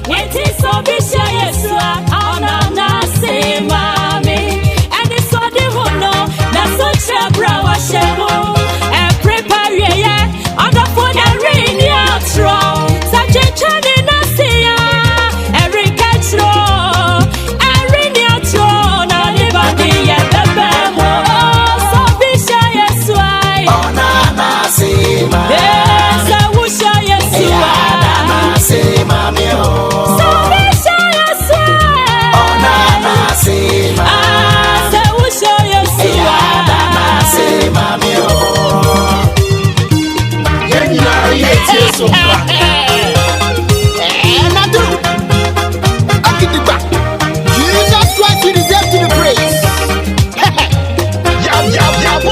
Yeti so bisha Yesua, ona na se mami. And it's so the hono, na so chabra wa shemo. And prepare ye, on the phone and ring your throne. Such a chani na se ya, every catro. And ring your throne, and everybody ya bemo. So bisha Yesua, ona na se mami. There's a wusha Yesua. Se mami o So bisha Yesua. ona na se mami. Se wusha Yesua. Se mami o Yenya yeti Sompa na do akidiba Jesus Christ is deserve to be praised. Yab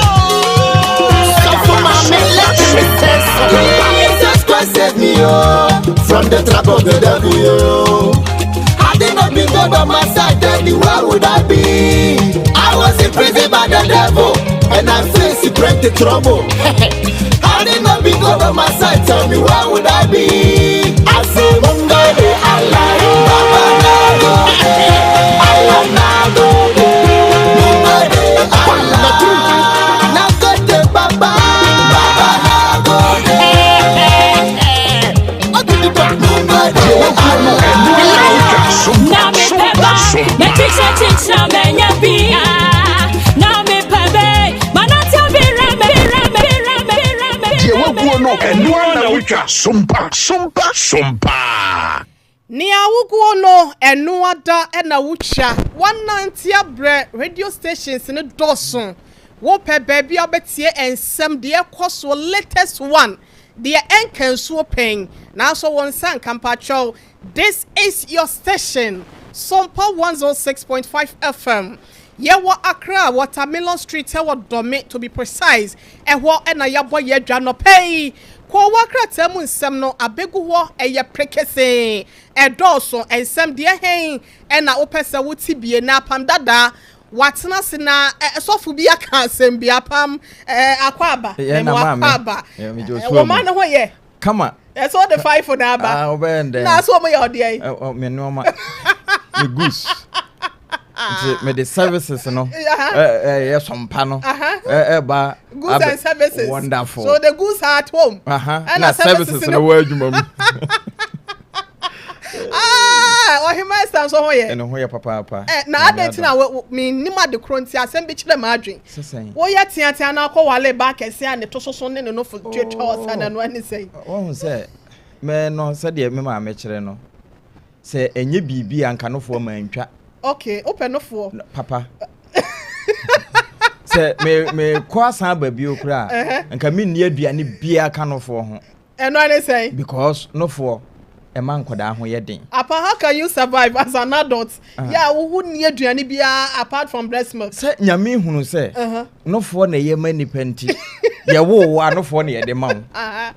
Sompa mami let me say something. Jesus Christ save me from the trap of the devil yo. Had it not been God on my side, then where would I be? I was in prison by the devil, and I faced plenty trouble. Had it not been God on my side, tell me where would I be? I say, Mungade, Allah, Baba Nago, Allah Nago, Mungade, Allah, Nagote Baba, Baba Nago, Mungade, Allah. Na me peba, me teacher me nyabia. Na me pebe, manati bireme. Je waguo no enua na witwa Sompa. Ni awuguo no enua da na wucha 190 abre radio stations ne doson. Wo pe baby obetie ensem de ekoso latest one. The enkensuo pen. Now so one san kampacho. This is your station. Sompa 106.5 FM. Yewa Accra, Watermelon Street, Ewa Dome to be precise. Ewa ena yabo ye dwano pay. Kwa wakra temu nsem no abegu ho eye prekese. Edoso ensem de hen ena opese wuti bie na pam dada. Watena sina esofu bi aka nsem bi apam akwaba. Akwaba. Woman ho ye. Come That's all the five for Naba. Now, so my idea. Me no ma. The goose. Me the services no. Yes, some panel. Ba. Goods and services. Wonderful. So the goods are at home. And the services in the world, mum. Or he might stand so here. And where papa. Now I don't know me nima the cronty. I send bitch the margin. Oh, yet Tiana call Wale back and say and the tosso son and no for church house and when he say. Oh, say, man, no, said the mamma Mechereno. Say, and ye be and canoe for my trap. Okay, open no for Papa. Say, may cross her baby cry and come in near be any beer canoe for her. And when they say, because no for. A man could have wedding. Apa, how can you survive as an adult? Yeah, who wouldn't need to any beer apart from breast milk? Say, Yami, who say, no for a year many penty. Ya wo, no for near the mount.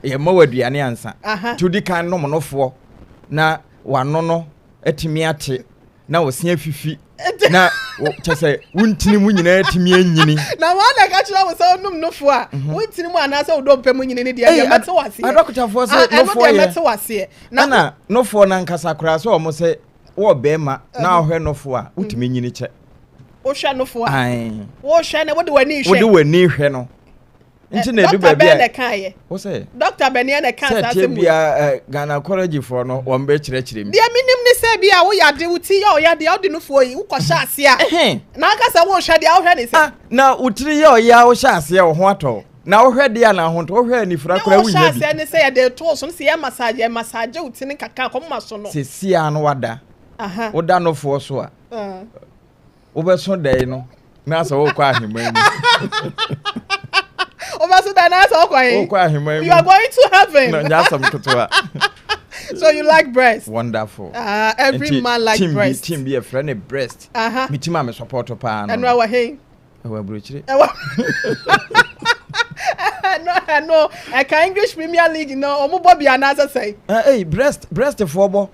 Ya mower the answer. To the kind no for. Na, one no, etimiate. Now, sneer fifi. Now, to say, wouldn't you to me any? Now, one I got you was so no for. Wouldn't you want us all don't pay money in the idea? That's what I doctor for no for here. Nana, no for Nankasa crass almost say, or Bema, now her no for, what mean in it? Ocean no for. Aye. Ocean, what do I need? What do we need her no? Dr. Ben what's it? Dr. Beniana can't be a gynecology for no one bitch. Dear minimum say be a way I do with you, ya the audio for you, Shasia. Now, I won't shut the out. Now, Utri or Yaw Shasia or what? Now, heard the Anna hunt or her any fracra. We say they told some see a massage and massage, Tin Kaka Mason. See, Anna Wada. What done no for so. Over Sunday, no. Now, so quiet him. So you are going to heaven. No, that's some So you like breast? Wonderful. Every man like breast. Team be a friend of breast. Me team am support of pan. And we hey. We breach. No. I can English Premier League no. Omo Bobby another say. Hey, breast for bo.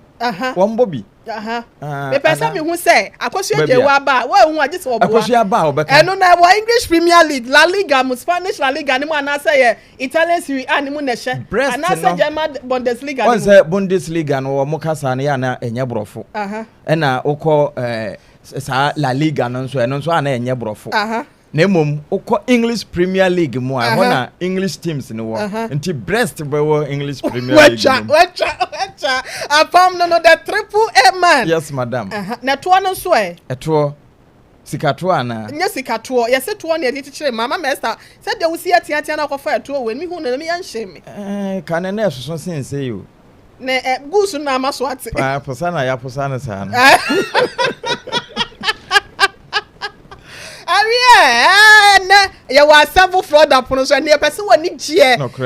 One Bobby. Me person me who say akosua je wa ba wa hu age se obo akosua ba obeka eno na wa English Premier League La Liga mu Spanish La Liga ni mu ana say ye Italian Serie A ni mu na hye ana say German Bundesliga ni mu say Bundesliga no mo kasa na ya na enye brofo ena ukọ sa La Liga no nso ana enye brofo na emom ukọ English Premier League mu a na English teams ni wo nti Brest be wo English Premier League wecha apam no the triple A man yes madam na to no so eto sikato ana nya sikato yese to na yedi kire mama master say de wusi atiatia na kofa eto we mi hu na mi yanhye me kan na esoso sense yo na gusu na amaso ate posana ya posana sana Ariye ya wa several fraud upon so na person wani gie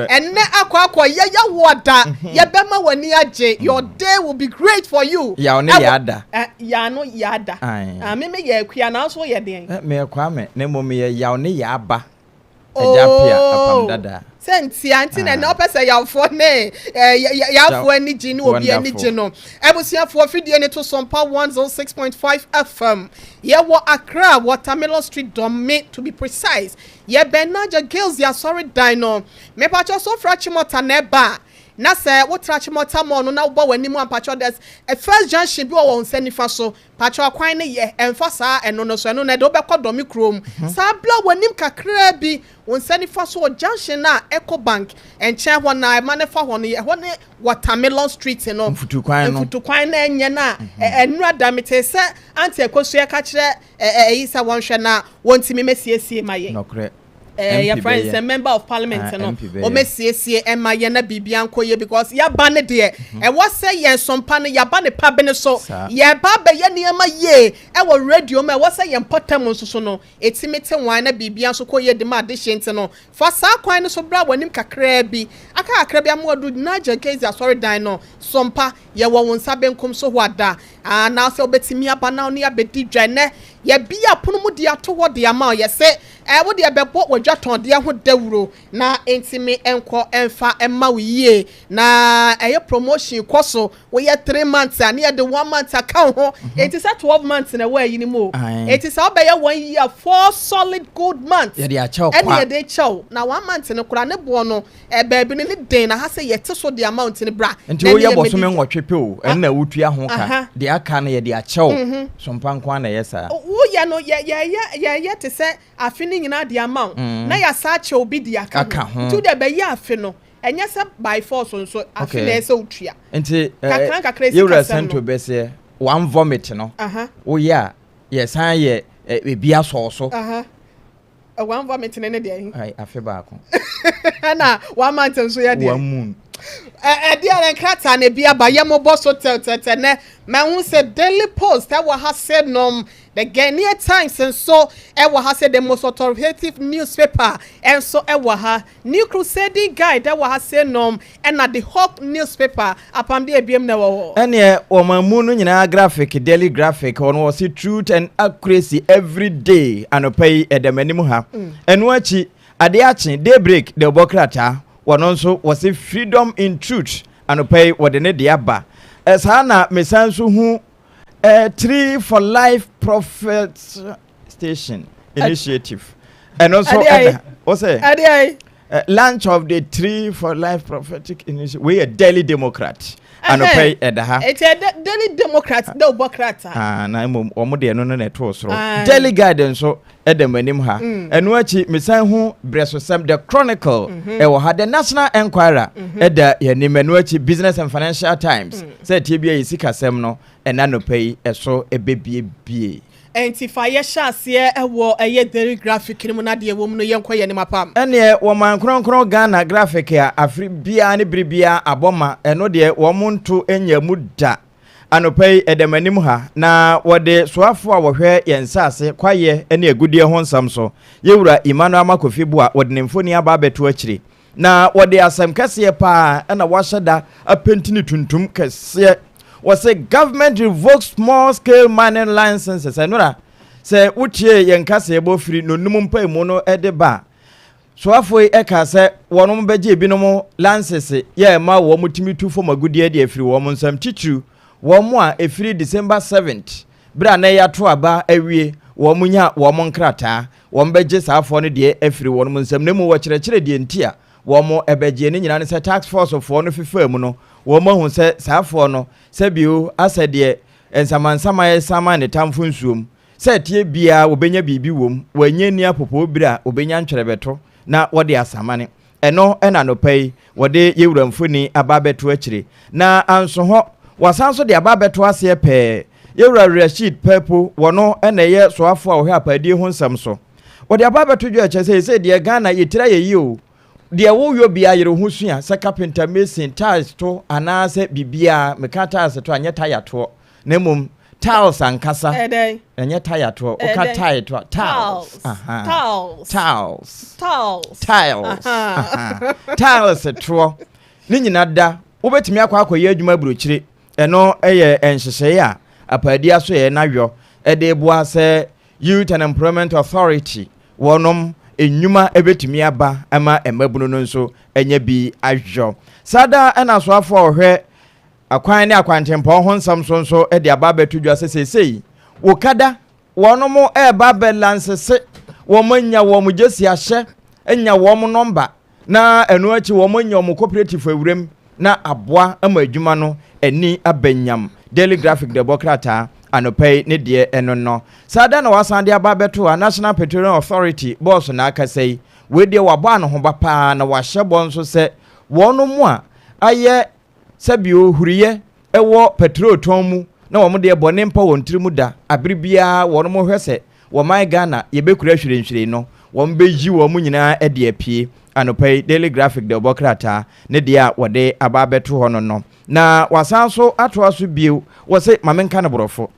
enne akwa ya woda ya bema wani age your day will be great for you ya oni yada ya no yada me ya akua na so ye den me kwa me na mom ye ya oni ya aba Ajapia apam dada senti anti na no pese yafo ne yafo ani gi ne obi ani gi no ebusiafo fidie ne to Sompa 106.5 FM ye wo Accra Watermelon Street Dome to be precise ye Benaja Girls ya sorry dino me pacho so frachimota neba na se wo trachimota mo no na wo wani mu ampacho des first junction bi wo nsani fa so pacho akwan ne ye emfa saa eno no so eno na de obekọ Dome krom saa bla wanim kakra bi onsani fa so junction na Eco Bank enche ho na manefa ho no ye ho ne Watermelon Street no mfutu kwan na enye na enura damete se anti ekosua ka kire eyisa wonhwe na wontimi mesiesie maye nokre your friend is a member of parliament no o mesiesie ema ye na bibia nkoye because ya ba ne de e was say ye Sompa no ya ba ne pa be ne so ye ba be ye niema ye e wo radio ma was say ye potam nso so no etimete wan na bibia so koye de ma de shente no fa sa kwan no so bra wanim kakra bi aka akra bi amodu na jagezi asori dan no Sompa ye wo wonsa benkom so hoada na se obetimi aba na no ya bedi dwane ye bia pono mu dia to wo de ama ye se wo de bebo wadwaton de ho dawuro na entimi enko emfa emma wiye na eye promotion koso we ye 3 months and ye de 1 month account ho it is 12 months na we yini mo it is obey 1 year 4 solid good months ye de a chow and ye de chow na 1 month ne kura ne bo no baabi ne den na ha se ye te so the amount ne bra nti wo ye boso me nwotwepe o enna wutua ho ka de aka na ye de a chow Sompa nkwa na ye sa wo ye no ye te se afini nyina de amount na ya sache obi di aka to de be ya afi no enye se by force nso afi na ese utua nti kakra you resent to be say one vomit no wo ya ye san ye bia so one vomit ne de ai afi ba ko na one month nso ya de one moon dia enkrata na bia ba ye mo boss hotel tetene ma hu se Daily Post that wa ha said no the Ghanaian Times and so wa ha said the most authoritative newspaper and so wa ha New Crusade Guide that wa ha said no and na the Hawk newspaper apam de abiem na wo ene o mamu no nyina graphic Daily Graphic on was truth and accuracy every day anopai edemanim ha eno achi Adeakye Daybreak the Bokrata wono nso was freedom in truth anopai wode ne de aba esana mesanso hu 3 for life prophet station initiative and also what say launch of the 3 for life prophetic initiative we a Daily Democrat anopai edaha it's a Daily Democrat the Bokrata na omo de no na to soro Daily Guide so edemanim ha eno achi mesan hu bresosem the Chronicle wo ha the National Enquirer eda yanim eno achi Business and Financial Times say tie bia yisikasem no enanopai eso ebebie entifa ye hyase ewo eye Daily Graphic ni mu na de wo mu no yenko ye ni mapam ene wo man kronkron Ghana graphic a afri bia ne bribia aboma eno de wo monto enya mu da anopai edemanim ha na wode soafo a wohwe yensase kwaye ene agudie ho nsam so yewura Emmanuel Makofi bo a wode nemfoni aba beto akire na wode asem kase pa na washada apentini tuntum kase was a government revokes small scale mining licenses enora se utie yenkase ebo firi no num mpa mu no edeba so afoi eka se wonom beje binom licenses ye ma wo mutimi tu fo magudie de afiri wo nsam titru wɔn a efiri December 7th bra na ya to aba awie wɔn nya wɔn nkrataa wɔn bɛgye saafo no de afiri wɔn nsɛm na mu wɔ kyerɛkyerɛ de ntia wɔn ɛbɛgye ne nyina ne sɛ tax force for no fifa mu no wɔn hu sɛ saafo no sɛ bio asɛ de ensamansama yɛ sama ne tamfo nsuom sɛ tie bia wɔbɛnya bibi wom wɔanya ni apopo bira wɔbɛnya ntwerɛbɛto na wɔde asamane ɛno ɛna no pɛi wɔde yewuramfoni aba bɛto akyire na anso hɔ wasanso de aba bɛto aseɛ pɛɛ yewura Rashid Pepo wɔno ɛna yɛ soafo a wɔhɛ apadie ho nsɛm so wɔde aba bɛto dwa kyɛ sɛ deɛ Ghana yɛtira yɛyi o deɛ woyɔ bia yɛre ho sua sɛ carpenter mason tiles to anaasɛ bibia meka tiles to anyɛ tire to na mmom tiles ankasa ɛnyɛ tire to oka tire to tiles tiles to ne nyina da wobɛtumi akɔ adwuma burokyire ɛno ɛyɛ ɛnhyehyɛe a apadia so yɛ nawɔ ɛde boa sɛ Youth and Employment Authority wɔnom enyuma ebetumi aba ama emabunu no nso enya bi ahwɔ sada ɛna so afọ ohwɛ akwan ne akwantempo ho nsam so nso ɛde aba betu dwa sesei wo kada wɔnom ɛba balance se wɔmanya wɔm gyesi ahye enya wɔm number na ɛno achi wɔmanya wɔm cooperative awurem na aboa ama adwuma no ani abanyam Daily Graphic Democrat anopai ne de eno no sada na wasan de aba beto a National Petroleum Authority boss na akasai we de wabo an ho ba pa na wahye bo nso se wono mu a aye sabio huriye ewo petrol ton mu na wo de bone mpa won tiri mu da abribia wono mo hwese wo man Ghana ye bekura hwirenhwire no wo mbeji wo mu nyina e de apie anopai Daily Graphic Democrat ne de a wode aba beto ho no na wasanso atoaso bio wose mamenka na borofo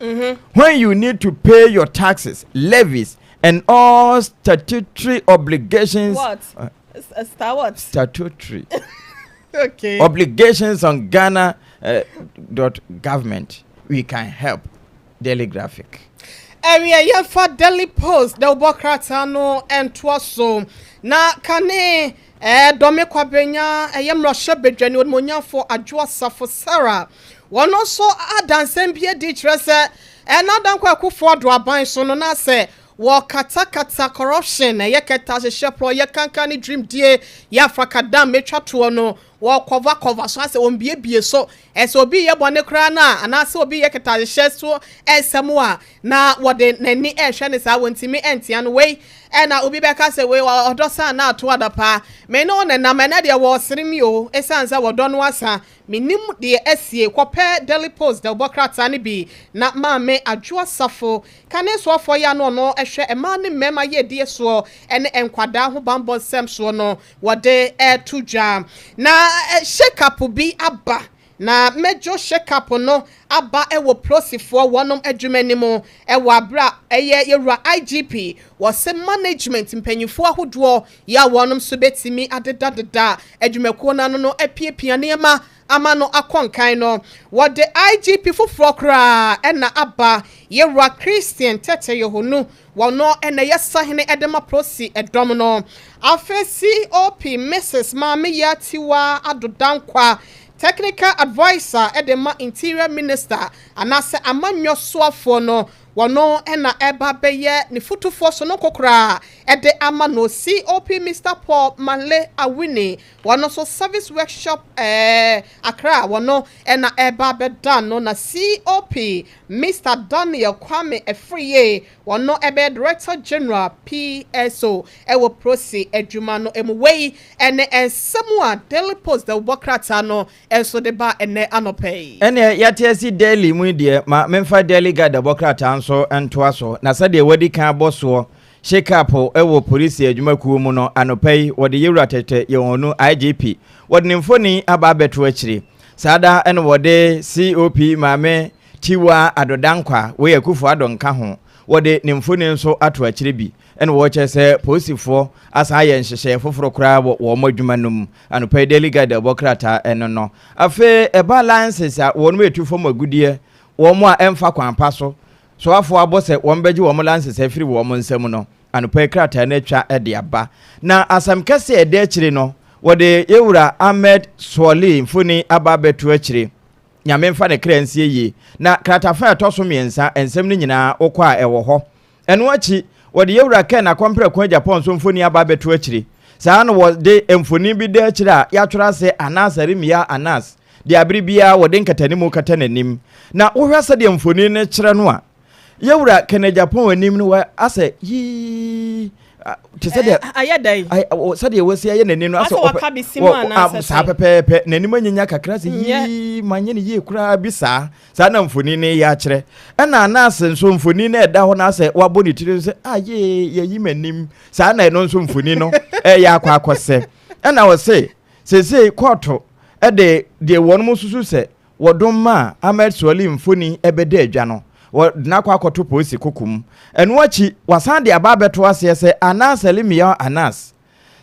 when you need to pay your taxes, levies and all statutory obligations statutory okay obligations on Ghana .government we can help. Daily Graphic area ya for Daily Post the Boakye no entwaso na kane dome kwabenya yemroshe bedwani odmonyafo adwoa safo Sarah wono so adansem bia di kyerese na dankwa akufo ado aban so no na se wo kata corruption yeketa hye pro yekanka dream die ya fakadam metwa to no wo cover so ase won bie so ese obi ye bone kra na anase obi yeketa hye so esemu a na wode nani ehwe ne sa wontimi entia no wei na obi beka se wei odosa na ato adapa me no ne na me na de wo seremi o esanza wodo no asa minim de esie kope Daily Post the Boakye ne bi na maame adwoa safo kane so afọ ya no ehwe ema ne mema ye die so ene enkwada ho bambo sem so no wode tudwa na shake up bi aba na mejo shake up no aba ewo prosifo wonom adwumanimo ewo abra eye yewura IGP wose management mpanyifo ahodo ya wonom so betimi adedadeda adwumakuo na no apiepia nema ama no akonkan no wode IGP foforo kra ena aba yewura Christian Tete Yohonu wono ena yesahene edema prosi edom no afesi OP Mrs. Mame Yatiwa adodankwa technical advisor edema interior minister anase amanyo soafo no wono ena eba beye ni futufo so no kokra ede ama no COP Mr. Paul Manle Awini wono so service workshop akra wono ena eba bedan no na COP Mr. Daniel Kwame Efriye wono ebe director general PSO ewo prosi edwuma no emwei ene ensemu a Daily Post the Boakye no enso de ba ene anopei ene yatesi daily mu de ma memfa Daily Guide the Boakye so entoaso na sade wadi kan boso shake up ewo police adwumakuo mu no anopei wode yewura tete yewonu IGP wode nimfoni aba beto akire sada ene wode COP Mame Tiwa adodankwa we yakufo adonka ho wode nimfoni nso ato akire bi ene wo kyese posifo asa ye nhyehyɛ foforo kra wo madwumanum anopei Daily Guide the Boakye eno no afe e balances a wonu etufo magudie wo mo a emfa kwanpa so afọ abose won beji wo lances afiri wo nsam no anopa krata na atwa ede aba na asam kase ede akire no wode yewura Ahmed Swali mfuni aba betu akire nyame mfa ne kra nsie yi na kratafa to so miensa ensem ni nyina okwa ewo ho eno achi wode yewura kan na kompre kwa Japan so mfoni aba beto akiri saa no wode mfoni bi de akiri a ya twara se Anas Arimia Anas de abribia wode nkatani mu katananim na wohwa se de mfoni ne kire no a yewura kan Japan anim no ase yi ti se de ayedai se de wasi aye nani no ase sa pepepe nani anyanya kakra se yi manye ne yi kura bi sa na mfoni ne ya kire na Anas nso mfoni ne da ho na ase wabo ne tiri se aye yi manim sa na no nso mfoni no ya akwa akose na wo se koto de wonum susu se wodom ma Ahmed Suali mfoni ebede adwa no na kwa akoto polisi kokum enu achi wasan de aba beto ase se Anas Alimia Anas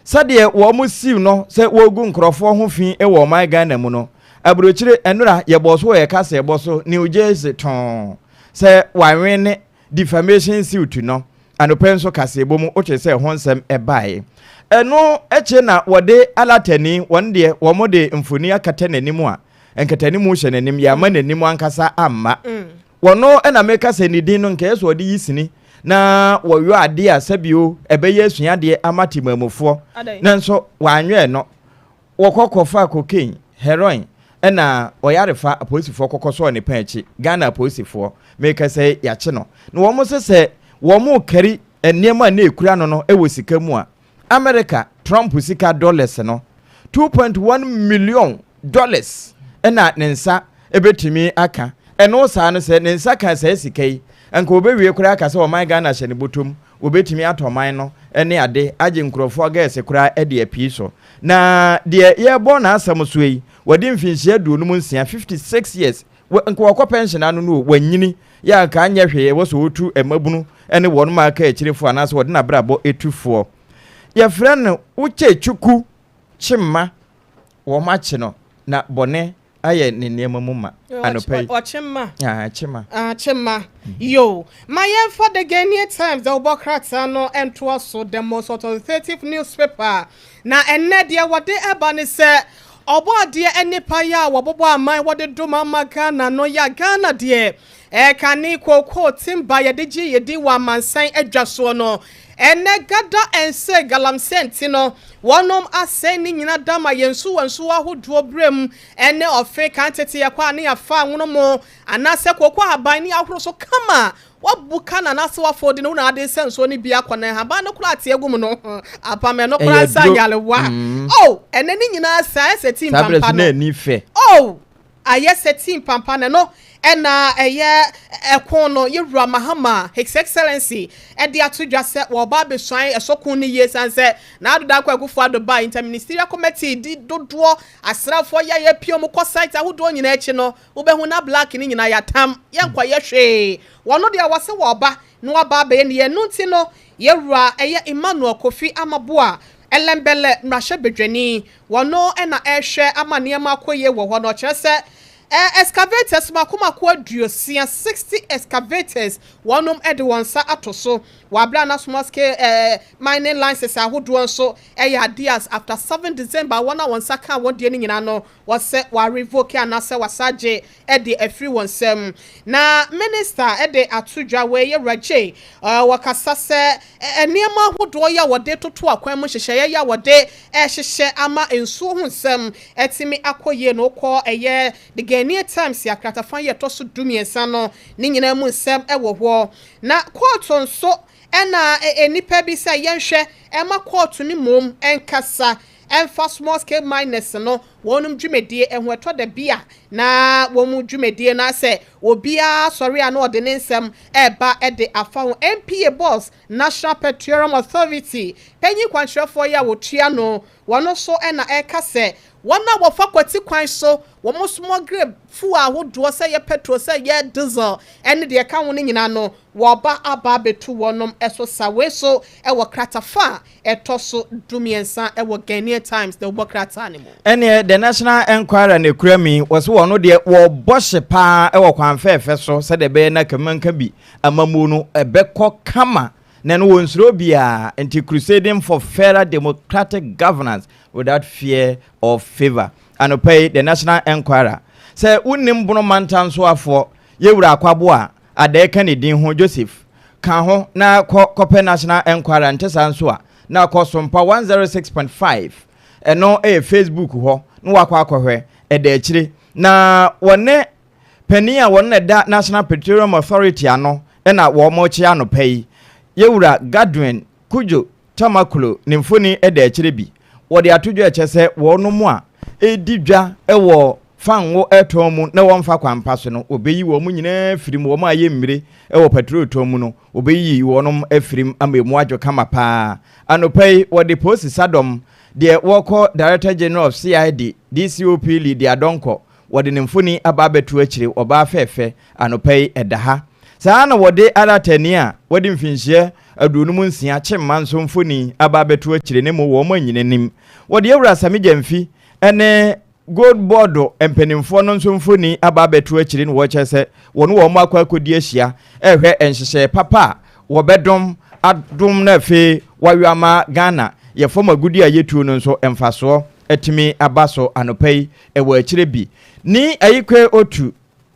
sade wo musiw no se wogu nkrofo ho fi e wo man Ghana mu no abrochire enura ye boso ye kase ye boso New Jersey ton se wanwene defamation suit no anopenso kase bomu o che se honsem ebae enu eche na wode alatani wonde wo mode mfoni akata nanimu a enkatanimu hye nanim ya ma nanimu ankasa amma wono ena meka se ni din no nke yeso odi yisini na woyo ade a sabio ebeye asuade amati mamufo nanso wanwe no wokokofa cocaine heroin ena oyarefa apolisifoɔ kokoso ne panchi Ghana apolisifoɔ meka se yache no na wo mo se wo mo kari enema na ekura no ewo sika mu a America Trump sika dollars no $2.1 million ena nensa ebetimi aka eno saa no se nensa ka sa sika yi anka obewie kura aka se o man Ghana hye ne botom obetimi atoman no ene ade age nkrofo ga ese kura ede apiso na de ye bo na asam so yi wadi mfinhia duonum nsia 56 years anka wakọ pension anu no wanyini ya ka anya hwe wo so otu emabunu ene wonu ma aka akirefo anase wode na brabo etufo ye frɛ uche chuku chimma wo machi no na bone aye ne niema mu ma anopai chimma yo my for the Ghanaian Times the Obokrata no ento so the most authoritative newspaper na enne dia wode eba ne se obo ade enipa ya wobobo aman wode doma maka na no ya Ghana de kani koko timba ye de gi ye di wa mansan adwaso no ene gada ense galamsenti no wonom asen ni nyina dama yensu wansu ahodo brem ene ofe kantete ye kwa ne afa wonomo anase koko aban ni ahoro so kama wabuka na nase wafodi no na ade senso ni bia kwana haba no kura ate agum no apame no kura sanyalewa ene ni nyina sa seti pampa no aye seti pampa no ena eye ekono yewura mahama His Excellency edi atudwa se wo ba besuan esokun ni yesanse na adoda kwa akufo adoba interministerial committee di dodo asrafo ya piom ko site ahodo nyina echi no ubehu na black ni nyina yatam yenkwa yehwe wono de awase wo ba no aba be ne nunti no yewura eye Emmanuel Kofi Amaboa elembele mrahye bedwani wono ena ehwe amane makoye wo ho no kyerese excavators makoma kwa duosia 60 excavators wanum ede wonsa atoso wabla na small scale mining licenses ahodo nso Dias after 7 December wana wonsa ka wode ni nyina no wose wa revoke anase wasaje ede afri wonsem na minister ede atudwa we ye rache wakasa se eniema ahodo ya wode toto akwan mu hyehye ya wode hyehye ama ensuo hunsem etimi akoye no kọ the Ghanaian Times ya kratafan ye toso dumiensa no ni nyina mu nsem ewo ho na court nso ena enipa bi se yenhwe ema court ni mom enkasa emfa small scale miners no wonum dwumedie ehwo eto da bia na womu dwumedie na se obia sori ana ode ne nsem eba ede afa MPA boss National Petroleum Authority penyi kwanhwefo ya wotua no wono so ena ekase wana wofa kwati kwan so womo small grade fu ahodo se ye petrol se ye diesel ene de ka wo ne nyina no woba aba betu wonom eso sawe so ewo kratafa etoso dumiensa ewo Ghanaian Times the Obokrata animo ene the National Enquirer ne kurami woso wono de wo boshe pa ewo kwanfefe so se de be na kamanka bi amamu no ebekọ kama Nenu wonsuro bia anti crusading for fairer democratic governance without fear or favor. And pay the National Enquirer. se unnim bono mantan so afo yewura akwabo a Adeakye ne din ho Joseph kan ho na kope national enquiry ntesa nso a na Sompa 106.5 eno Facebook ho no akwa Adeakye na wone pani a wone da National Petroleum Authority ano na wo mo chi ano pay yewura Gadwin Kujo Tamakulo ne mfoni Adeakye bi wo de atodwo eche se wo no mu a edidwa ewo fanwo etomu na wonfa kwampa so no obeyi wo mu nyina firim wo ma aye mmire ewo petrol tomu no obeyi wonom afirim amemu adwo kama pa anopai wo de post sadom de woko Director General of CID DCOP lead Adonko wo de mfoni aba betu akire oba fefe anopai edaha saa na wo de alatani a wo de mfinhye adunum nsia chemma nso mfoni aba betu akire ne mo wo ma nyina nim wo de ewura samijamfi ene gold board empenimfo no nso mfoni aba betu akire no wo kyese wonu wo ma akodi ahia ehwe enhyehye papa wo bedom adom na fe wawama Ghana ye foma gudi ayetu no nso emfaso etimi abaso anopai ewo akire bi ni ayikwe otu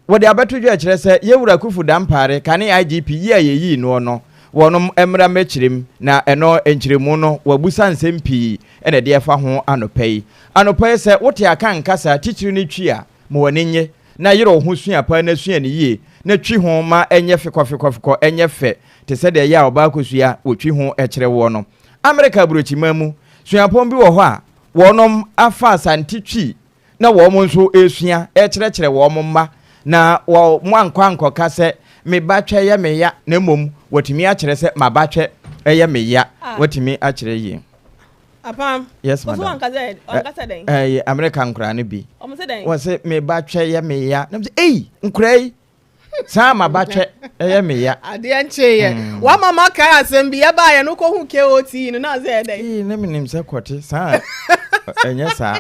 wo de abetu dwo akire se yewura kufu dampare kane IGP yi ayeyi no no wonum emra mechirem na eno enchiremu no wabusa nsempi ene de efa ho anopai se wote aka nkasa tichiri ni twi a mo wanenye na yero ho sua pa na sua ne yie na twi ho ma enye fikofiko enye fe te se de ya oba kosua wotwi ho ekire wo no America burochimamu sua pon bi wo ho a wonum afa asante twi na wo mo nso esua ekire wo mo mma na wo mo ankwa kase me batwe ya me ya na mom watimi akire se mabatwe eye me ya watimi akire yi apam yes madam onkasa den American nkura ne bi o se den wo se me batwe ya me ya na se nkura yi sa mabatwe eye me ya ade anche ye wa mama kai asem bi ya ba ye no ko hu KOT no na se den na minim se kote sa enye sa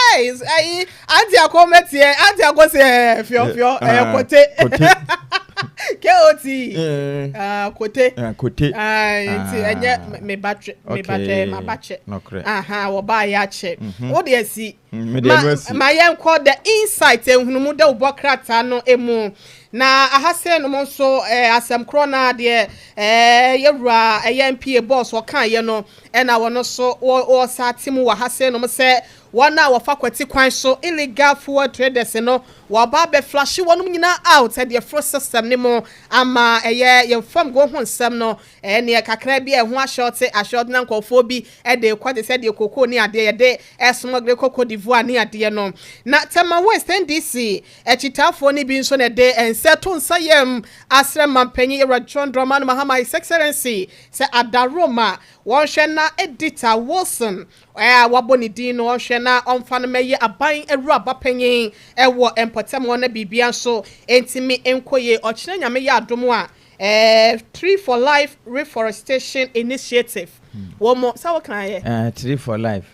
ai anti akometie anti akose fio kote KOT kote ai ti enye me batwe mabache aha wo ba ya che wo de asi ma yenko the insight ehunu da ubokrata no emu na ahase no monso asem krona de yewura MP boss wo kan ye no na wono so wo satimu wa hase no se wana wafa kwati kwan so illegal forward traders no wa ba be flash wonum nyina out e de fro system ne mo ama ye fam go ho nsem no ne kakra bi ho ashort na nkofo bi e de kwade se de koko ni ade ye de esmogre koko divoire ni ade no na tema West NDC echitafo ni bi nso ne de enseto nsayem asre mampanyi John Dramani Mahama His Excellency se adaroma won hwe na editor Wilson waboni din no hwe na omfa no meye aban ewura bapanyin ewo empotem wona bibia so entimi enkoye ochine nyame ya adomo a Tree for Life Reforestation Initiative womo sawo kan ye Tree for Life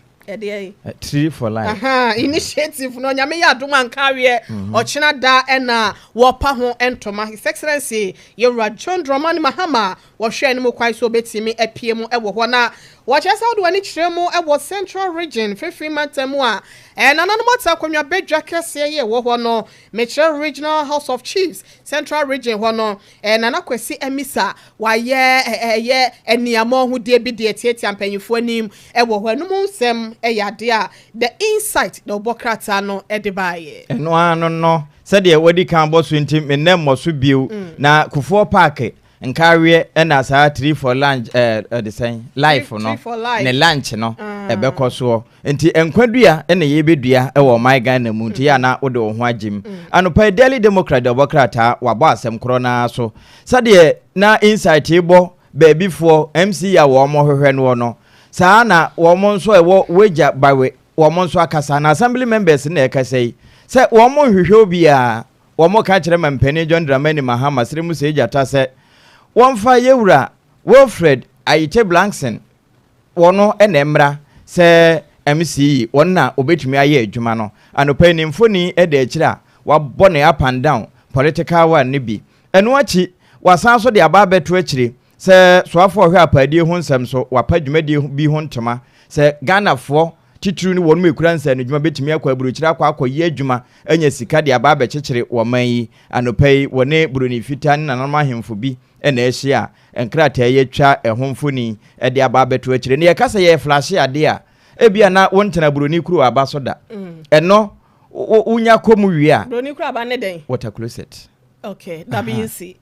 Tree for Life initiative no nyame ya adomo ankawe ochina da na wopa ho entoma His Excellency yewura John Dramani Mahama wo hwe no kwai so betimi apiemu ewo ho na Wachesa do ani chiremu ewo Central Region Free Mantemu a nanano mata kwanya bedwa kese ye wo ho no Metro Regional House of Chiefs Central Region ho no nana kwesi emisa wa ye eniamo hu de bi de tietia mpanyifo anim ewo ho anum nsem yade a the insight the obokrata no edibaye eno ano no se de wadi kan boso ntim menem moso biu na Kufuor Park nkawe na saa Tree for Lunch the same life no ne lunch no ebekoso enti enkwadua na yebedua ewo my Ghana mu nti ya na wode wo ho agim anopa Daily Democrat obokrata wabo asem korona so sade na insight ibo babyfo MC ya wo mo hwehwe no no saa na wo mo nso ewo weja bawe wo mo nso akasa na assembly members na ekasai se wo mo hwehwe obi a wo mo ka kire mampani John Dramani Mahama siremu se ejata se wonfa yewura Wilfred Ayite Blankson wono enemra se MC wonna obetumi aye adwuma no anopa ni mfoni ede akira wabone up and down political one ne bi eno achi wasan so de aba beto akiri se soafo hwe apadie ho nsem so wapa dwumadi bi ho ntoma se Ghana fo titru ni wonu ekura nsa no dwuma betimi akwa buruchira akwa ye adwuma anya sika de aba bekyekere wo man yi anopai wone buroni fitan na normal hemfo bi ena ehia enkrata ye twa ehomfoni de aba beto akire ne ye kasa ye flash ade a ebia na wontena buroni kuru aba so da eno unya komu wi a buroni kuru aba ne den water closet. Okay, WC.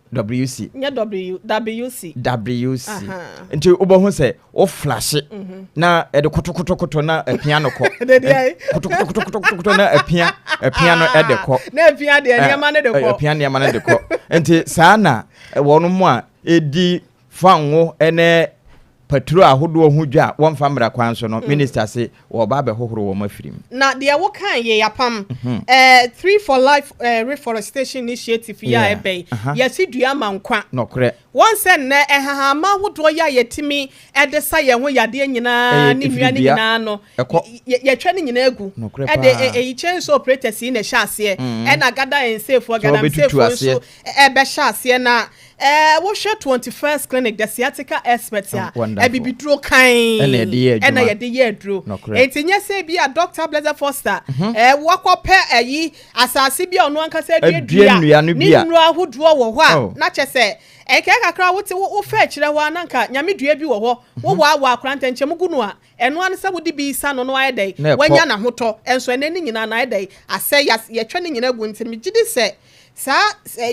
Yeah, WC. Nti obo se o flash na e de kotokotokoto na piano ko. Kotokotokoto na piano e de ko. Na piano de niam na de ko. Piano niam na de ko. Nti saa na wono mu a edi fanwo ene patro ahodo ho dwa won famra kwan so no minister say wo ba be hohoro wo mafirim na de wo kan ye yapam 3 for life reforestation initiative ya ebe yesi dua mankwa nokre won se ne ehahama hodo ya yetimi edesa ye ho yade nyina ni nua ni nyina no ye twa ni nyina egu ede e change operators na sha ase e na gada en safe organize safe so e be sha ase na wo share 21st clinic the sciatica experts ya e bibidro kan ena ye de ye dro etinye se bi a Dr. Blazer Foster wakope ayi asase bi ono ankasa dua ni nru ahodo wo ho a na chese eke kakra wote wo fa kire wa nanka nyame dua bi wo ho wo wa akranta nche mugunu a eno an se wodi bi sa no ayedai wanya na hoto enso ene ni nyina na ayedai ase ye twa ni nyina gu ntimi gidi se sa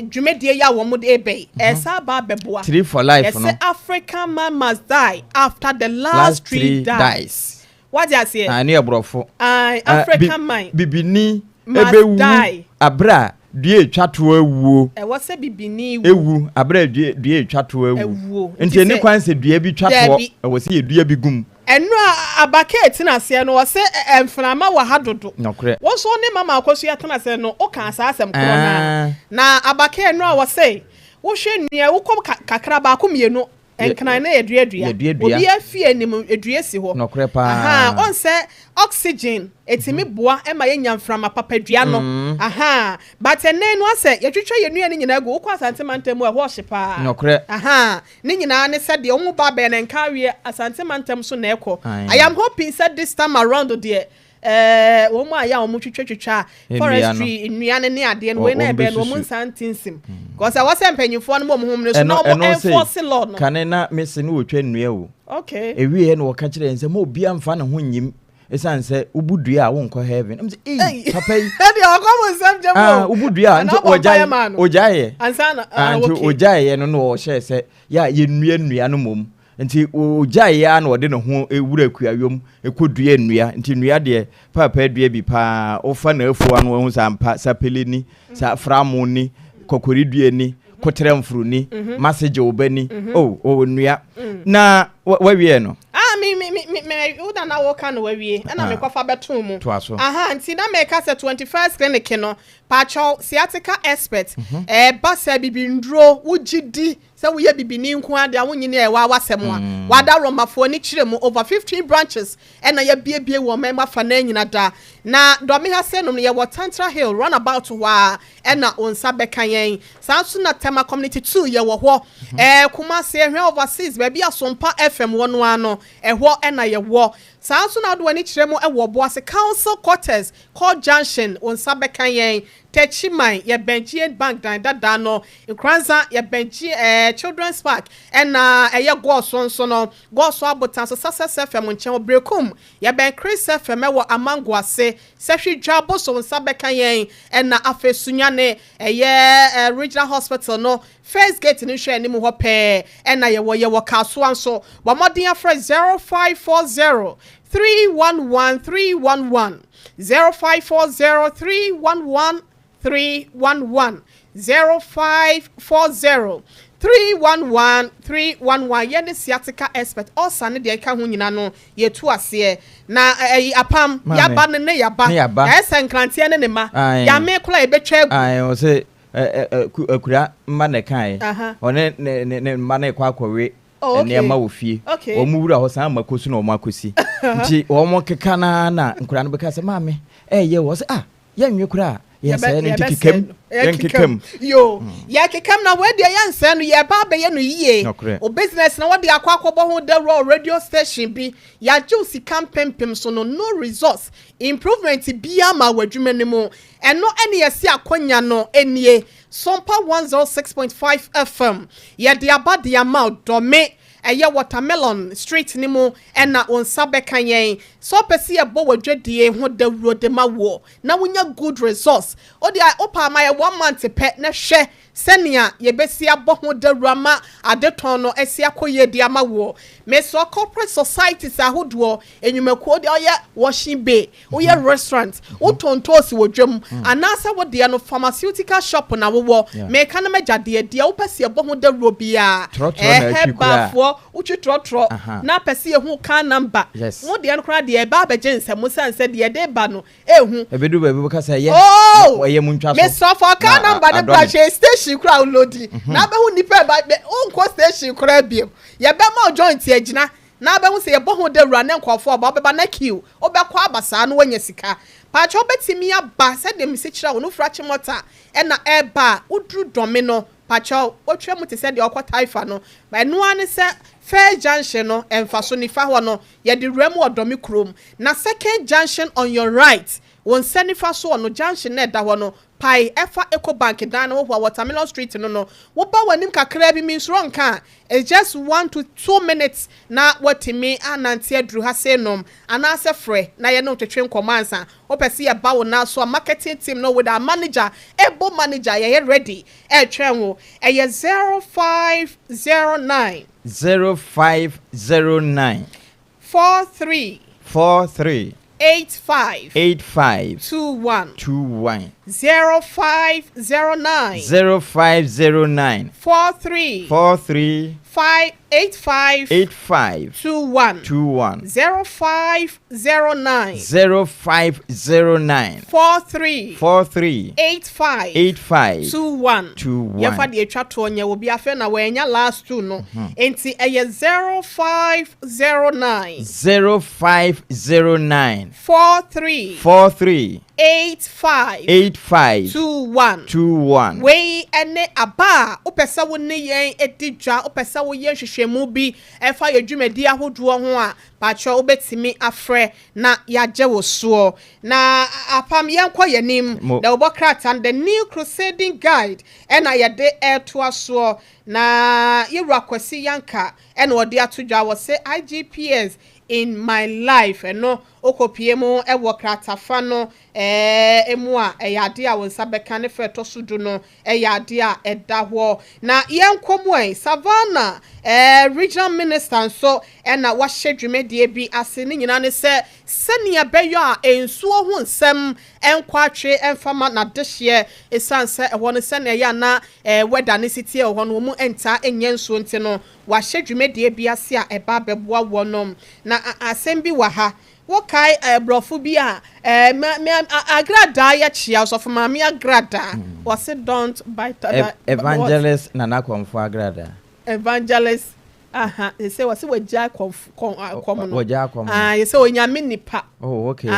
dwumedie ya wo mo de ebe esa ba beboa 3 for life no African man must die after the last 3 dies. What you say? Ani abrofo. African man. Bibini ebewu abra due twato awuo. Wo se bibini ewu abra due twato awu. Nti eni kwan se due bi twato wo se due bi gum. Enu abake tina se no wo se emframa wa hadodo. Nokre. Wo so ne mama akoso ya tina se no o kan sa asem kro na abake enu a wo se wo hwe nua wo kom kakra ba ko mienu enkran na edua obi afie nim edua si ho nokre pa on se oxygen etimi boa e ma yenya mframa papa dua no but enen no ase yetwetwa yenua ni nyina gu wo kwa santemantam a ho hye pa nokre ni nyina ne se de omu ba be na nka wie asantemantam so na ekọ I am hoping said this time around there wo mu aya wo mu twetwetwa forestry nnua ne ade no we na ebe no mu santinsim because I was empanyifo no mo hom no so no mo enforce law no kanena mesi no wotwa nnua wo okay ewie no woka kire nse mo obi amfa na ho nyim esanse ubudua a wonko heaven am say papa yi e de okomo sam jamo ubudua nti ojaye ansa na okay ojaye no no wo hye se ya ye nnua no mom nti ojaye ya na ode ne ho ewura kuayom ekodua nnua nti nnua de papa dua bi pa ofa na afu anu ho sampa sapeleni sa framoni kokoridua ni kotremfruni message obani nnua na wawie no me uda na woka no wawie na me kwafa beto mu nti na me ka se 21st clinic no pacho sciatica expert basa bibindro wugidi se wo ye bibini nko ade awonyine e wa wasem a wada romafo ni kire mu over 15 branches na ya biebie wo mema fa na nyina da na do me ha se no ye Tantra Hill runabout wa na onsa bekan yen sanso na tema community 2 ye wo ho kuma se hwe overseas ba bia Sompa FM wono ano ho na ye wo sanso na do ani kire mu e wo Boakye council quarters called junction onsa bekan yen Techiman ye benchie bank dan dada no Nkranza ye benchie children's park na ye go so no go so abotan so success FM nchen obrekum ye ben Chris FM wo amangwase sehwe dwabo so nsabeka yen na afesunya ne ye regional hospital no first gate ni hwe ni mu ho pe na ye wo kaso anso wa modern afre 0540 311 311 0540 311 311 0540 311 311 yene sciatica expert osa ne de ka ho nyina no yetu ase na apam yaba ne yaba esa nkrantie ne ma ya me kula e betwa agu o se akura mma ne kan one ne mma ne kwa akwawe ne ma wo fie o mu wura ho san makosu na o makosi nti o mo keka na nkura no beka se maame ye wo se ya nwe kura yes kikam yo ya kikam na we dia yansa no ye ba be ye no yie o business na we dia akwakobo ho the raw radio station bi ya juicy campaign so no resource improvement bia ma wadwuma ne mu eno ene yesi akonya no enie Sompa 106.5 FM ye dia ba dia ma dome eye watermelon street ni mu ena onsa beka yen so pese ye bo wadwadie ho dawuro de ma wo na wonya good resource o dia opa ma ye 1 month pe na hwe senia ye besi abo ho dawuro ma adeton no esi akoye dia ma wo me so corporate societies ahodo enwumakuo de oye washing bay oye restaurant o tontosi wodwam anasa wo de no pharmaceutical shop na wo me kana majade de o pese abo ho dawuro bia hebafo uchi trotro na pese hu kan number wo de no kra de ba beje nsem sanse de de ba no ehu ebedu ba bi ka say ye ye muntwa so me so for kan number de pra station kra unloadi na be hu nipa ba unko station kra bi ye be ma joint agina na be hu se ye bo hu de wura ne nkofo ba be na queue obekwa abasa no wanya sika pa cho betimi aba se de mi se kira wo no frache mota e na eba udru dome no pacho otwe mu te se de okotaifa no ba enu ane se fair junction no emfaso ni fa ho no ye de remu odomi krom na second junction on your right won senifa so no junction na da ho no pai efa eco bank dan no watermelon street no wo ba wanim kakra bi means wrong kan it's just 1 to 2 minutes na watimi anantie adru ha se nom anase frɛ na ye no twetwe nkomansa wo pese ye ba wo na so marketing team no with our manager ebo manager ye ready twɛn wo eye 0509 43 85 21 0509 43 85 21 0509 43 85 21 ye fa de atwa to nya wo bi afa na wanya last two no enti eye 0509 43 85 21 we ene aba opesa wo ne yen edidwa opesa wo yen hwehwemu bi efa yedwumadi ahodo ho a pacho obetimi afre na yaje wo so na apam yenkwa yanim da obokrata and the new crusading guide ena yede to aso na yewura kwasi yanka ena ode atodwa wo se IGPS in my life no okopiemu ewo kratafa no emu a eyade a wonsa beka ne fe to sudu no eyade a eda ho na yenkomo Savannah regional minister so na wahedwumedie bi ase ne nyina ne se senia beyo a ensuo ho nsem enkwatwe enfama na dehye esanse ewo ne senia ya na weather ne city ewo no mu enta enye nsuo nti no wahedwumedie bi ase a eba beboa wonom na asem bi wa ha wokai brofu bi a agrada ya chia so for mama agrada was it don't bite evangelist nana komfo agrada evangelist they say was we ja kom no you say onyame nipa oh okay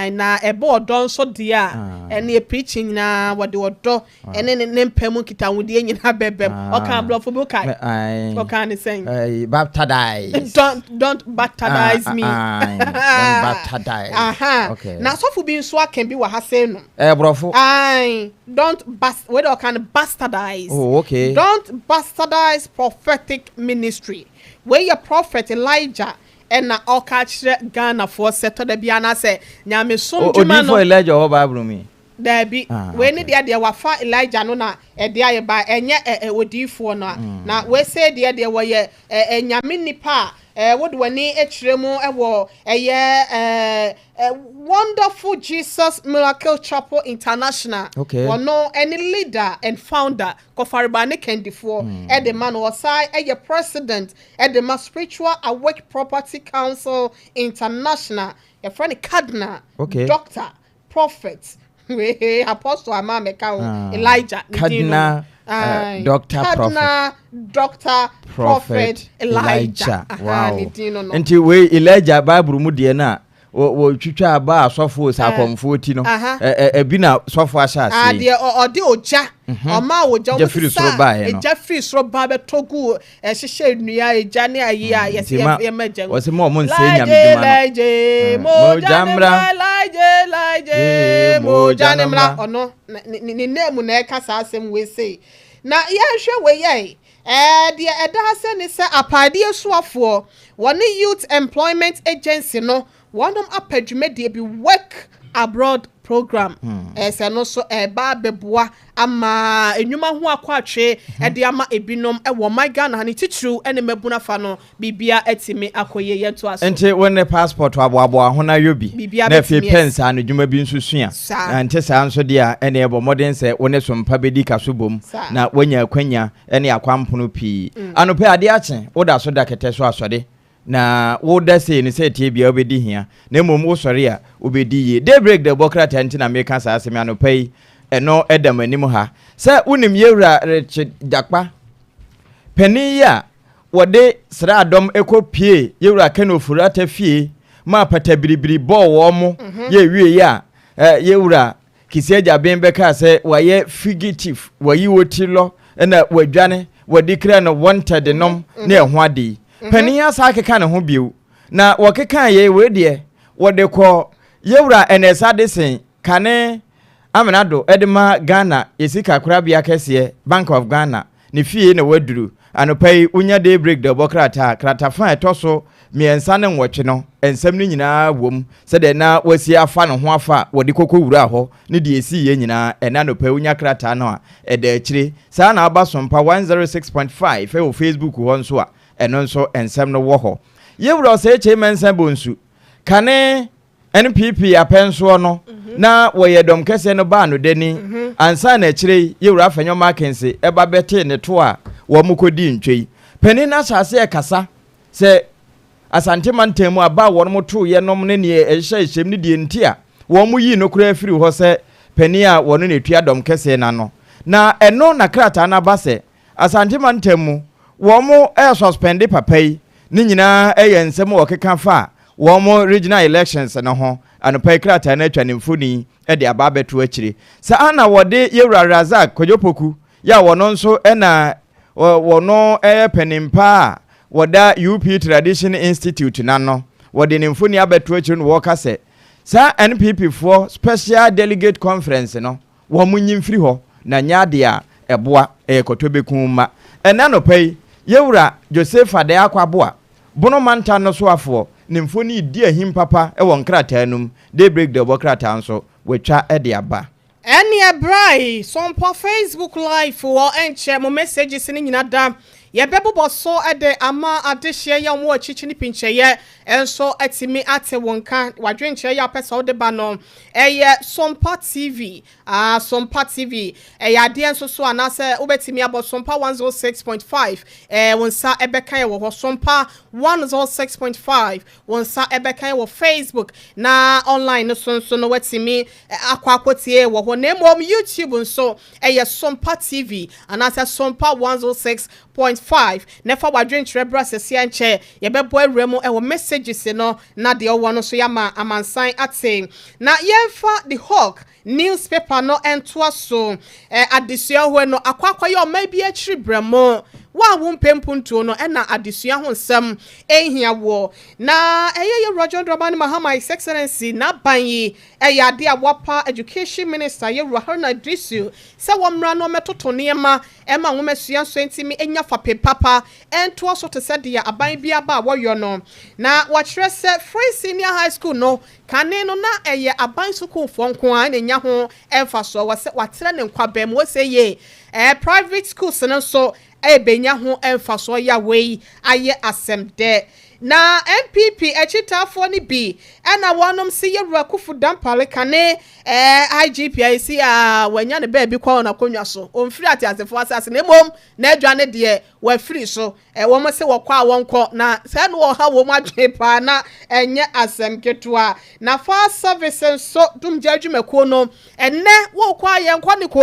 na ebo odon so dia ene preaching na wode odo ene ne mpam kita wode nyina bebem o kan blofo bi kai o kan say baptize don't baptize me don't baptize okay na so fu bi nso akan bi wa ha say no brofo don't we do kind of bastardize oh okay don't bastardize prophetic ministry where your prophet Elijah and na okachre Ghana for settle the biana say nyame som djuma no Elijah o Bible me there be we need there wafa Elijah no na e de aye ba enye odifo no na we say there wo ye nyame nipa what do we echremu ewo Wonderful Jesus Miracle Chapel International. Okay. No any leader and founder Kofaribane Kendifo the man was a president at the Spiritual Awake Property Council International. A friend Cardinal, okay. Doctor, Prophet, Apostle Amameka Elijah Cardinal. Doctor Prophet Elijah. Wow. No. Until we Elijah Bible mu de na wo twitwa ba asofo sakomfo ti no ebi na sofo ashase de ode oja oma oja Jeffrey Sroba he no Jeffrey Sroba be togu hihye nnua eja ne ayi a yesi ye majan wo se mo nse nyamduma mo jamra laje mo janimra ono ni name na eka sa asem we say na ye hwe we ye de eda ase ne se apade esuafo woni Youth Employment Agency no wonom apadwume de bi work abroad program ese no so ba beboa ama enwuma ho akwatwe de ama ebinom wo my Ghana ne titru ene mabuna fa no bibia atimi akoye yeto aso ente wone passport aboabo ho na yobi na fi pens anu dwuma bi nsusua ante sa nso de a ene ebo modern se wone Sompa bedi kasobom na wanya akwanya ene akwampono pi anope ade ache woda so da kete so asode na woda say ni say tie bia obedi hia na mom wo sori a obedi ye daybreak the Democrat anti na American sa asemi anopai eno edam anim ha say unim yewura rechi dakpa pani ya wode sra adom ekopie yewura kanofura tafie ma patabiribiri bo wo mo ye wie ya yewura kisiaja bembeka say waye fugitive wayi wotilo na wadwane wadikra no wanted nom na ehho ade paniya sa keka ne ho biu na wokeka ye we de wode ko yewura enesa de sen kane amenado edema Ghana yesika korabia kese Bank of Ghana ne fie na waduru anopai unya daybreak the bokrata kratafa etoso miensa ne nwotwe no ensem ni nyina wom se de na wasi afa ne ho afa wode kokko wura ho ne de esi ye nyina enanopai unya krata no a eda akire sa na aba Sompa 106.5 e Facebook ho nso a eno nso ensem no wo ho yewura se eche mensa bonsu kane NPP apenso no na woyedom kese no ba no deni ansa na akire yewura fanyo makense eba bete ne to a wo mukodi ntwei pani na asase e kasa se asante mantemu aba wo no to ye nom ne ne ehyehyem ne die ntia wo mu yi no kura afiri ho se pani a wo no netua dom kese na no na eno na krata na ba se asante mantemu wo mu suspend papai ni nyina ensem wo keka fa wo mu regional elections na ho anopai krata na atwa ne mfuni de aba beto akire sa ana wode yewura Razak Kojopoku ya wono nso na wono penimpa woda UP Tradition Institute na no wode ne mfuni abeto akire no wo kase sa NPP for special delegate conference no wo munyi mfiri ho na nyade a eboa ekotobekuma enanopai yewura Joseph Ade akwaboa bono manta no so afo ne mfoni di ahim papa e won krata num daybreak the bokrata nso wetwa e de aba eni ebrai Sompa Facebook live wo enche mo messages ni nyina da ye bebo so ede ama adehye ya wo achichi ni pinche ye enso atimi ate wonka wadwenche ya pesa ode ba no eye Sompa TV Sompa TV ade enso so anase obetimi abo Sompa 106.5 wonsa ebeka ye wo Sompa 106.5 wonsa ebeka ye wo Facebook na online so no wetimi akwakotie wo na mom YouTube nso eye Sompa TV anase Sompa 106.5 nefa wadwenche bra sese anche ye bebo awremu e wo messages no na de owo no so yama amansan ate na yemfa the Hawk newspaper no entoa so adesua ho no akwakwa ye o ma bi akiri bramo wa wumpempuntuo no na adesua ho nsam ehia wo na eye Roger Dramani Mahama His Excellency na banyi ade awapa education minister ye Rahana Drisu se womra no metoto niema ema nwomesua so ntimi enya fape papa entoa so te se de aban bia ba woyo no na wachire se Free Senior High School no kane no na eye aban school fonko an enya ho emfa so wase watere ne nkwabem wose ye private schools no so ebenya ho emfa so ya wei aye asemde na NPP echitafo ni bi na wonom se yewura kufu dampale kane IGPIC wanya ne ba bi kwa na konwa so omfiri atiasefo asase na mom na adwa ne de wa firi so wo mo se wo kwa wonko na se no wo ha wo madwe pa na enye asem ketua na for services so dumja adwumako no enne wo kwa yenkwa ne ko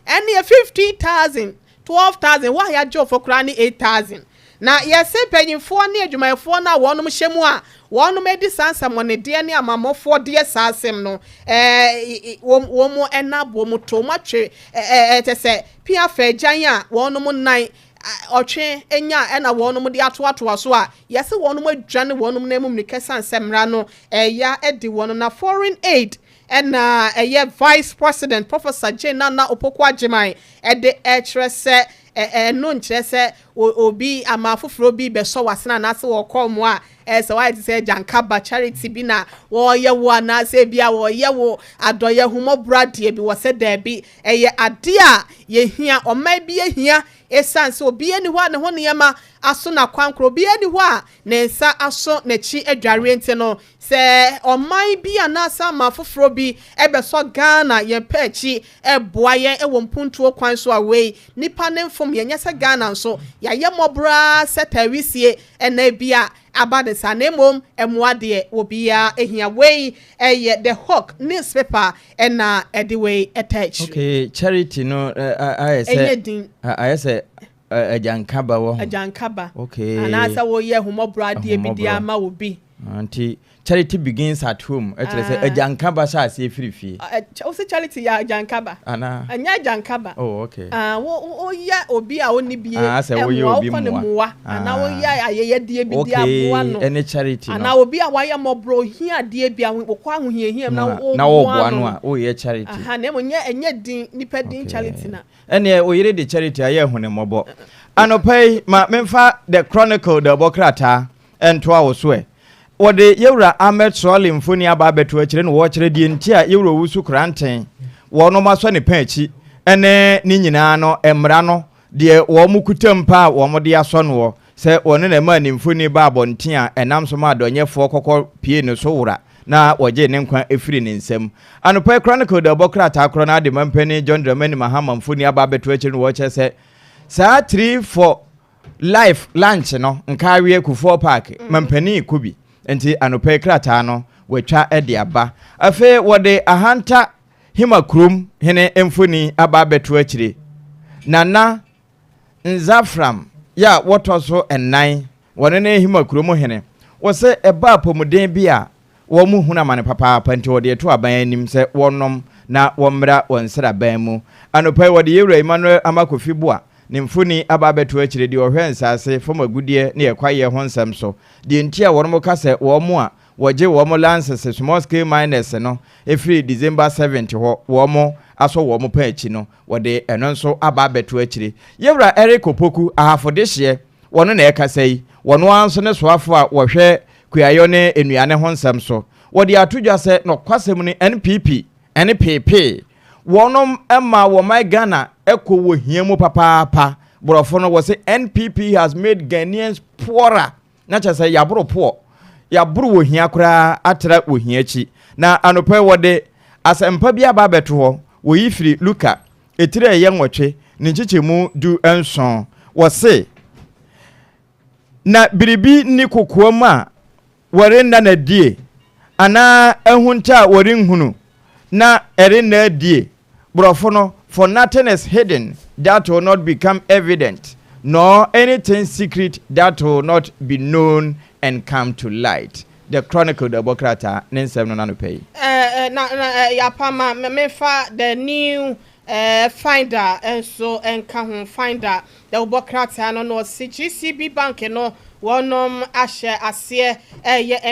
enne 50,000 12,000 why ya job for krani 8,000 na yɛse panyimfoɔ ne adwumayɛfoɔ na wɔnom hyɛ mu a wɔnom edi sansa monede ne amamɔfoɔ de saasem no wɔn ɛnabo mu to matwe ɛtɛsɛ pia fagyan a wɔnom nan ɔtwe enya ɛna wɔnom de atoatoa so a yɛse wɔnom adwane wɔnom na emum ne kɛsan sɛmra no ɛya ɛdi wɔnom na foreign aid ɛna ɛyɛ vice president Professor Jane Nana Opoku Agyeman ɛde ɛkyerɛ sɛ no nkyerɛ sɛ obi amafoforo bi bɛsɔ wasena na se wɔkɔ mu a sɛ wayɛ sɛ Jankaba charity bi na wɔyɛ wo anase bi a wɔyɛ wo adɔyɛ humɔbradie bi wɔ sɛ daabi ɛyɛ ade a yɛhia ɔman bi yɛhia esan sɛ obi ani hɔ a ne ho nneɛma aso na kwankro obi ani hɔ a ne nsa aso n'akyi adware nti no sɛ ɔman bi anasa amafoforo bi ɛbɛsɔ Ghana yɛn pɛ akyi ɛboa yɛn ɛwɔ mpuntuo kwan so away nipa ne mfom yɛnyɛ sɛ Ghana nso yɛayɛ mɔbra sɛ tawisie ɛna bi a abade sanemom emuade obia ehia wei the Hawk newspaper ɛna ɛde wei attach. Okay, charity no I say Ajankaba wo. Ajankaba. Okay. Anasa wo ye humɔbrade bi dia ma obi. Auntie charity begins at home. Actually say Ajankaba sha se free. O say charity ya Ajankaba. Ana. Anya Ajankaba. Oh okay. Wo ya obi a oni bie. Say wo ye obi muwa. Ana wo ya ayeye die bi dia boa no. Any charity no. Ana obi a waye mɔbro hia die bi a wo kwa ahohiahia na wo boa no a wo ye charity. Aha na enye din nipa din charity na. Ene o yire de charity aye hune mɔbɔ. Anopai ma memfa the chronicle the bokrata ento a wo so e. Wode yewra Ahmed Soli mfoni aba beto akire no wo kire die nti a yewra wusu kranten wo no maso ne panchi ene ni nyina no emra no de wo mu kutampa wo mo de aso no se wone na ma ni mfoni ba abonten a enam so ma adonyefo kokko pie ne so wura na woje ne nkwa efiri ne nsam anopa chronicle the bokrata akro na de mampani John Dramani Mahama mfoni aba beto akire no wo kire se saa 3 for life lunch no nkawe Kufuor Park mampani kubi enti anope krata no wetwa ede aba afe wode ahanta himakrum hene emfoni aba beto akire nana nzafram ya wotoso ennan wone ne himakrum hene wose eba apomuden bi a wo mu huna mane papa panti wode eto aban anim se wonom na womra wonsra ban mu anope wode yewura Emmanuel Amakofibu a ne mfoni aba beto akire di ohwe nsase foma gudie ne ekwaye ho nsam so di ntia wormo kase wo mo a woje wo mo lances small scale miners no efiri December 70 ho wo mo aso wo mo pa achi no wode eno nso aba beto akire yewura Eric Opoku ahafode hye wono na ekasai wono anso ne soafo a wohwe kuayo ne enuane ho nsam so wode atodwa se no kwasem ne NPP wonom emma wo my Ghana eko wo hiemu papa borofo no wo say NPP has made Ghanaians poorer na cha say yabro poor yabro wo hia kura atra wo hia chi na anope wode asempa bia ba beto ho wo yifiri Luka etire ye nwotwe ni chichemu du enson wo say na biribi ni kokoama wore nda na die ana ehunta wore nhunu na ere na die borofo no for nothing is hidden that will not become evident, nor anything secret that will not be known and come to light. The Chronicle, the Bokrata, Nensem no pay. Yapama, mefa the new finder, and so and come finder, the Bokrata, no CGCB bank, no. Wonom ashe asie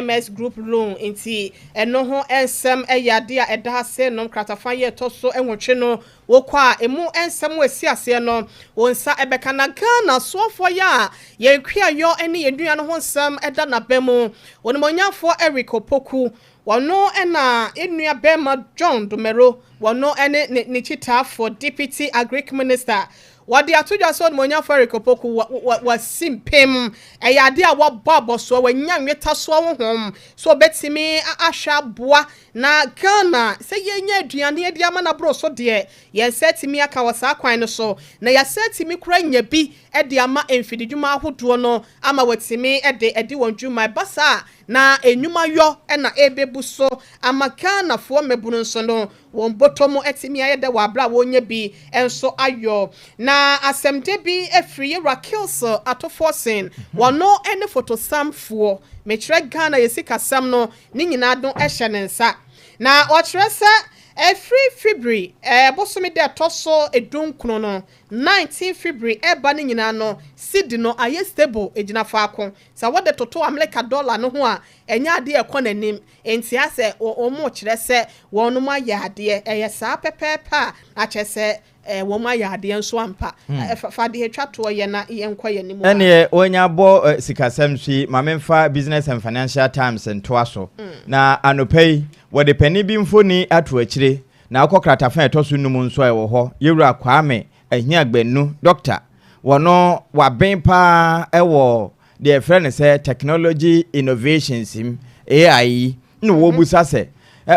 MS group loan inti eno ho ensem yade a eda se nom kratafan ye toso enwotwe no wokwa emu ensem wesi ase no wonsa ebeka na Ghana sofo ya ye kwia yo ene yedua no ho nsem eda na bemu wonimonyafo Eric Opoku wono ena enua bema John Domero wono ene ne chita for deputy agric minister wadi atudwa so monya Eric Opoku wa simpem eyade a wo babo so wanya nweta so wo hom so betimi ahwa boa na Ghana se yenya aduane adi ama na bro so de ye setimi aka wasa kwan no so na ya setimi kura nya bi ɛde ama emfidi dwuma ahodoɔ no ama watimi ɛde wɔn dwuma basa na enyuma yɔ ɛna ebebu so ama Ghana fo mebunu nso no wɔn botomo ɛtimi ayɛda wɔ abra wɔnyɛ bi ɛnso ayɔ na asɛmde bi efiri Rakils atofosen wɔno ɛne fotosamfoɔ mekyerɛ Ghana yɛsikasɛm no ne nyinaa do ɛhyɛ ne nsa na ɔkyerɛ sɛ February bosomi de toso edunkunu no 19 February eba ne nyina no sidi no aye stable ejina faako sa wode toto America dollar no ho a enya ade ekonanim enti ase omo kire se wonu ma yaade eye saa pepepa a chese wo ma yaade nso ampa fa de hetwa to ye na ye nkwa ye nimu ene onya bo sikasam hwi mamemfa Business and Financial Times nto aso na anopei wode pani bi mfoni ato akire na akokrata fa etoso num nso ewo ho yewura kwame ahia gbenu doctor wono waben pa ewo the friend say technology innovations AI no wo busa se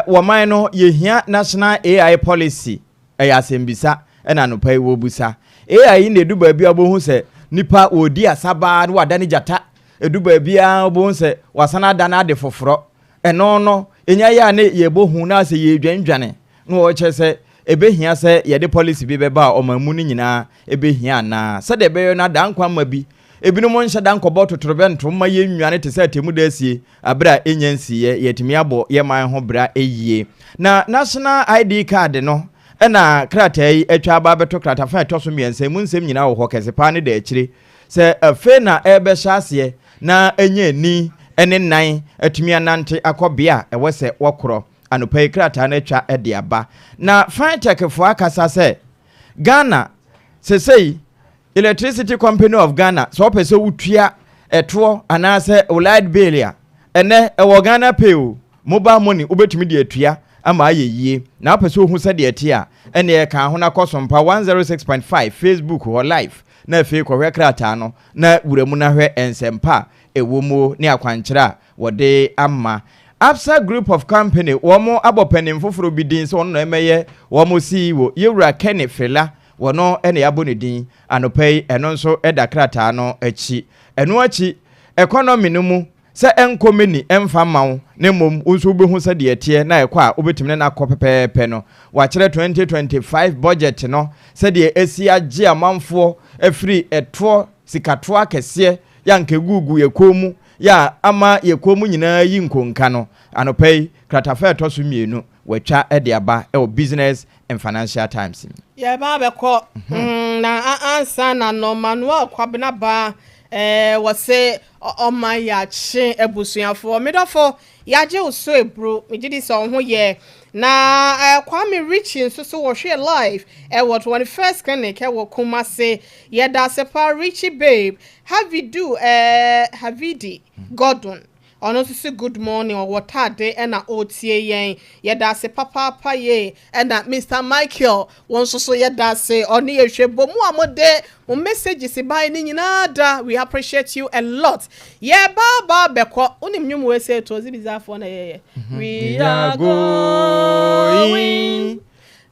wo man no yehia national AI policy ayasembisa ena no pai wo busa AI ne du ba bia bohu se nipa odi asaba no wada ne jata edu ba bia bohu se wasana da na de foforo eno no enya ya ne yebohu na se ye dwandwane no wo che se ebehia se ye de policy bi beba omamu ni nyina ebehia na se de be na da nkwa ma bi ebinu mo nhye da nkobɔ totorobento ma ye nwane te se atemu da asie abra enyansiye yetimi abo ye man ho bra eyie na national ID card no ena krata yi atwa ba beto krata fa etoso miense mu nsem nyina wo hɔ kesepa ne da akire se afe na ebe hyase na enye ni ene nan atumi anante akɔbea ɛwɔ sɛ wɔkorɔ anopai krata na atwa ɛde aba na fintech fo akasa sɛ Ghana sesei Electricity Company of Ghana so pese wutua eto anase light bill ya ene ewo Ghana pay o mobile money ubetumi de atua ama ayeyie na pese ohu se de atia ene e kan ho na kosompa 106.5 Facebook ho live na fe kwahwe krata no na wuramu na hwe ensempa ewomo ne akwankyera wode amma Absa Group of Company womo abopenim foforo bidin so no emeye womo CEO yewura Kenny Fela wono ene yabonedin anopai eno nso eda krata no achi eno achi economy no mu se enkomeni emfa mawo ne mom nso behu se de etie na ekwa obetimne na kopepepe no wa kire 2025 budget no se de esi age amanfo afri eto sikato akese ya nke gugu yekomu ya ama yekomu nyina yi nkonka no anopai krata fa eto so mienu watwa ede aba e Business and Financial Times ya ba be ko na ansa na no manual kwabena ba wose omayache ebusuafo medofo yaje uso ebro megidi so ho ye na Kwame Rich nso wo hwe live what 21st clinic wo Kumase ye da sepa Richie babe Havidi Gordon ono sisi good morning or watade ena otie yen yeda se papa ye ena Mr. Michael wonso so yeda se oni ehwe bomu amode mo message se bai ni nyina da we appreciate you a lot ye baba beko onim nwum we say to zibizafo na ye we are going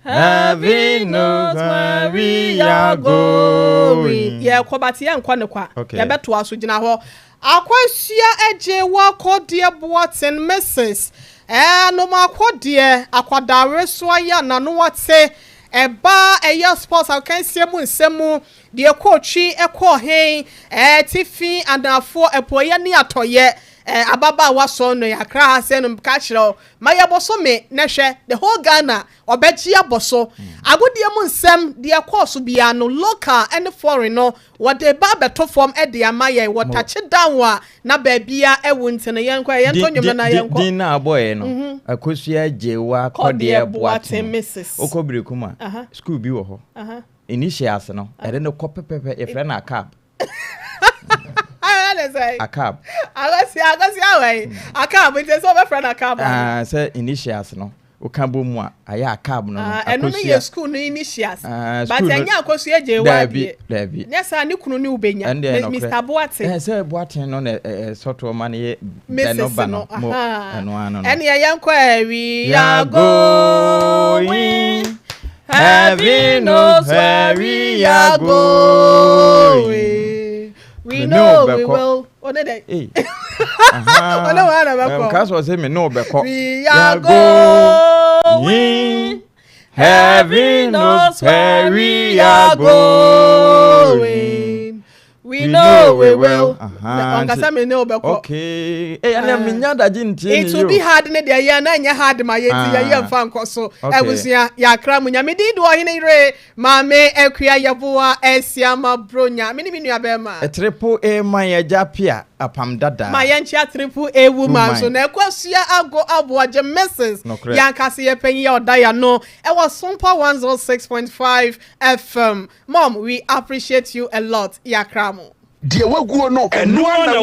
having knows where we are going ye kwabati ye nkwa ne kwa ye beto aso gina ho akwasia eje wakodie boaten Mrs. No makodie akwadare so ya na no wate eba eya sports akansiemu nsemu de ekotwi ekohe tifi andafo epoye ni atoye ababa waso no yakra hase no ka kire maye boso me nehwe the whole Ghana obeji aboso agodie mu nsem de ekoso bia no local and foreign no what the babeto form e de amaye watache down na baabia ewu ntene yenkwa yentonyo na yenkwa din na aboye no akosua jewa kodie boate Mrs. okobrekuma school bi wo ho initials no ere no kopepepe e friend na cab akab agasi awai akab it is over friend akab say initials no o kan bo mu a aya akab no eno no ye school no initials but anya akosu eje wa bi nyesa ni kunu ni ubenya Mr. Boate say Boate no soto ma ne benoba no mo eno ano no ene ya yankwa we are going Heaven knows where we are going. We know we will. What did they? Cause was him no beko. We are going. Heaven knows where we are going. We know we will. Okay. It will be hard in the year, and you had my year fan so. I was ya cramunya. Me did what in a ray, Mame, Equia Yabua, Esiama Brunya, Minimia Bema. A triple A my japia, a pam dada. My yancha triple A woman, so now Quasia Ago Abua Gemeses, Yankasia Penny or Diano. It was Sompa 106.5 FM. Mom, we appreciate you a lot, Yakramo. Die waguo no. Eno na